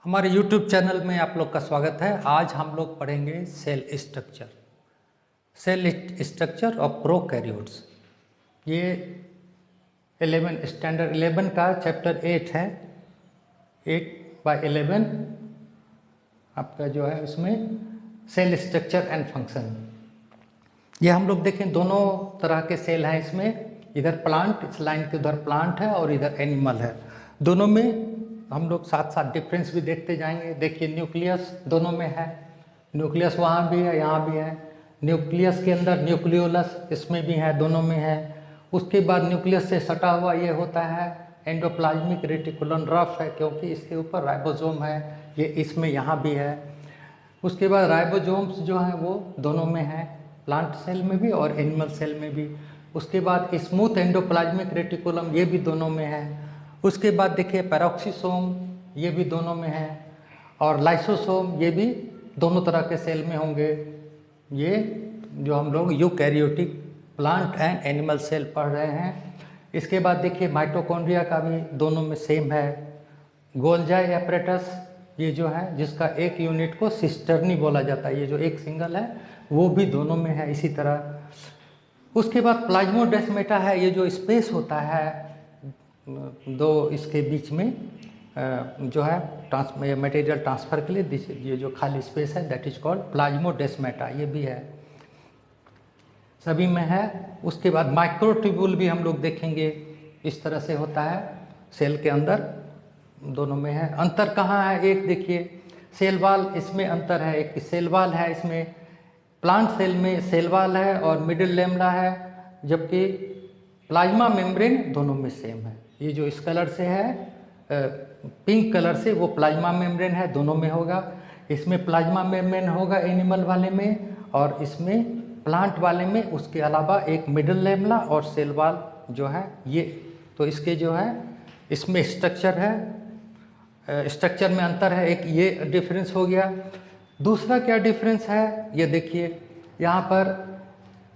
हमारे YouTube channel में आप लोग का स्वागत है। आज हम लोग पढ़ेंगे सेल स्ट्रक्चर ऑफ प्रोकैरियोट्स। ये 11 स्टैंडर्ड 11 का चैप्टर 8 है। 8/11 आपका जो है उसमें सेल स्ट्रक्चर एंड फंक्शन। ये हम लोग देखें दोनों तरह के सेल हैं इसमें। इधर प्लांट, इस लाइन के उधर प्लांट है और इधर एनिमल है। दोनों में हम लोग साथ साथ डिफरेंस भी देखते जाएंगे। देखिए न्यूक्लियस दोनों में है, न्यूक्लियस वहाँ भी है, यहाँ भी है। न्यूक्लियस के अंदर न्यूक्लियोलस इसमें भी है, दोनों में है। उसके बाद न्यूक्लियस से सटा हुआ ये होता है एंडोप्लाज्मिक रेटिकुलम, रफ है क्योंकि इसके ऊपर राइबोसोम है, ये इसमें यहाँ भी है। उसके बाद राइबोसोम्स जो हैं वो दोनों में है, प्लांट सेल में भी और एनिमल सेल में भी। उसके बाद स्मूथ एंडोप्लाज्मिक रेटिकुलम, ये भी दोनों में है। उसके बाद देखिए पैरोक्सिसोम, ये भी दोनों में है। और लाइसोसोम, ये भी दोनों तरह के सेल में होंगे। ये जो हम लोग eukaryotic plant and animal cell पढ़ रहे हैं। इसके बाद देखिए माइटोकॉन्ड्रिया का भी दोनों में सेम है। गोल्जाई एपरेटस, ये जो है जिसका एक यूनिट को सिस्टर्नी बोला जाता है, ये जो एक सिंगल है वो भी दोनों में है इसी तरह। उसके बाद प्लाज्मोडेस्माटा है, ये जो स्पेस होता है दो इसके बीच में जो है मटेरियल ट्रांसफ़र के लिए, ये जो खाली स्पेस है दैट इज कॉल्ड प्लाज्मोडेस्माटा, ये भी है, सभी में है। उसके बाद माइक्रोट्यूब्यूल भी हम लोग देखेंगे, इस तरह से होता है सेल के अंदर, दोनों में है। अंतर कहाँ है? एक देखिए सेल वाल, इसमें अंतर है। एक सेल वाल है इसमें, प्लांट सेल में सेल वाल है और मिडिल लेमला है, जबकि प्लाज्मा मेम्ब्रेन दोनों में सेम है। ये जो इस कलर से है पिंक कलर से, वो प्लाज्मा मेम्ब्रेन है, दोनों में होगा। इसमें प्लाज्मा मेम्ब्रेन होगा एनिमल वाले में, और इसमें प्लांट वाले में उसके अलावा एक मिडिल लेमला और सेल वाल जो है ये। तो इसके जो है इसमें स्ट्रक्चर है, स्ट्रक्चर में अंतर है, एक ये डिफरेंस हो गया। दूसरा क्या डिफरेंस है ये देखिए, यहाँ पर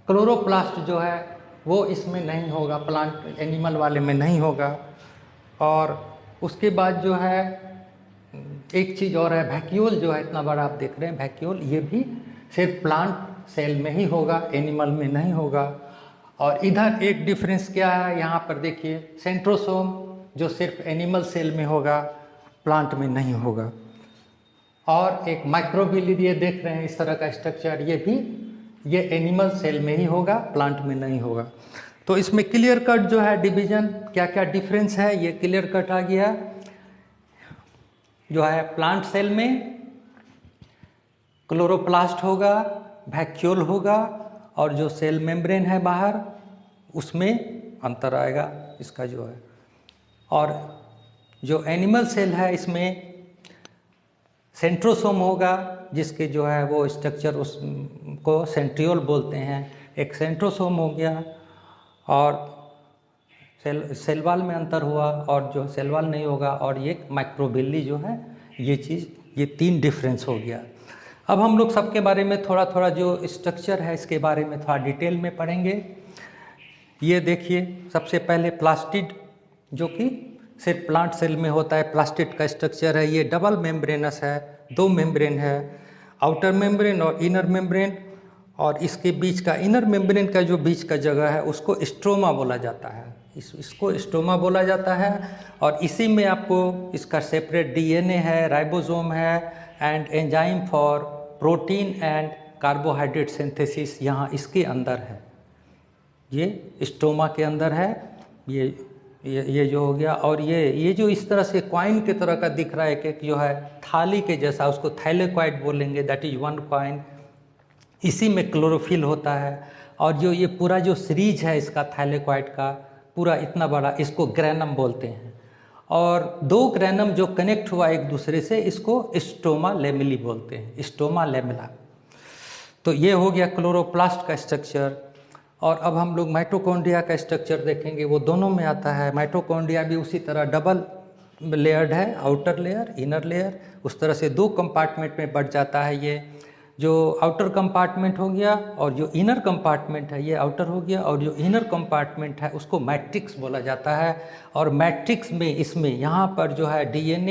क्लोरोप्लास्ट जो है वो इसमें नहीं होगा, प्लांट एनिमल वाले में नहीं होगा। और उसके बाद जो है एक चीज़ और है, वैक्यूल जो है इतना बड़ा आप देख रहे हैं वैक्यूल, ये भी सिर्फ प्लांट सेल में ही होगा, एनिमल में नहीं होगा। और इधर एक डिफरेंस क्या है, यहाँ पर देखिए सेंट्रोसोम जो सिर्फ एनिमल सेल में होगा, प्लांट में नहीं होगा। और एक माइक्रोबियल ये देख रहे हैं इस तरह का स्ट्रक्चर, ये एनिमल सेल में ही होगा, प्लांट में नहीं होगा। तो इसमें क्लियर कट जो है डिवीजन, क्या क्या डिफरेंस है ये क्लियर कट आ गया। जो है प्लांट सेल में क्लोरोप्लास्ट होगा, वैक्यूल होगा, और जो सेल मेम्ब्रेन है बाहर उसमें अंतर आएगा इसका जो है। और जो एनिमल सेल है इसमें सेंट्रोसोम होगा, जिसके जो है वो स्ट्रक्चर उसको सेंट्रियोल बोलते हैं, एक सेंट्रोसोम हो गया। और सेल वाल में अंतर हुआ, और जो सेल वाल नहीं होगा, और ये माइक्रोबियली जो है ये चीज़, ये तीन डिफरेंस हो गया। अब हम लोग सबके बारे में थोड़ा थोड़ा जो स्ट्रक्चर है इसके बारे में थोड़ा डिटेल में पढ़ेंगे। ये देखिए सबसे पहले प्लास्टिड, जो कि सिर्फ प्लांट सेल में होता है, प्लास्टिड का स्ट्रक्चर है। ये डबल मेम्ब्रेनस है, दो मेम्ब्रेन है, आउटर मेम्ब्रेन और इनर मेम्ब्रेन। और इसके बीच का इनर मेम्ब्रेन का जो बीच का जगह है उसको स्ट्रोमा बोला जाता है, इसको स्ट्रोमा बोला जाता है। और इसी में आपको इसका सेपरेट डीएनए है, राइबोसोम है, and enzyme for protein and carbohydrate synthesis यहाँ इसके अंदर है, ये स्ट्रोमा के अंदर है। ये जो हो गया। और ये जो इस तरह से कॉइन के तरह का दिख रहा है कि जो है थाली के जैसा, उसको थाइलेकॉइड बोलेंगे, दैट इज वन कॉइन। इसी में क्लोरोफिल होता है। और जो ये पूरा जो सीरीज है इसका थाइलेकॉइड का पूरा इतना बड़ा, इसको ग्रैनम बोलते हैं। और दो ग्रैनम जो कनेक्ट हुआ एक दूसरे से, इसको स्टोमा लेमिली बोलते हैं, स्टोमा लेमिला। तो ये हो गया क्लोरोप्लास्ट का स्ट्रक्चर। और अब हम लोग माइटोकॉन्ड्रिया का स्ट्रक्चर देखेंगे, वो दोनों में आता है। माइटोकॉन्ड्रिया भी उसी तरह डबल लेयर्ड है, आउटर लेयर इनर लेयर, उस तरह से दो कंपार्टमेंट में बढ़ जाता है। ये जो आउटर कंपार्टमेंट हो गया और जो इनर कंपार्टमेंट है ये आउटर हो गया, और जो इनर कंपार्टमेंट है उसको मैट्रिक्स बोला जाता है। और मैट्रिक्स में इसमें यहाँ पर जो है डीएनए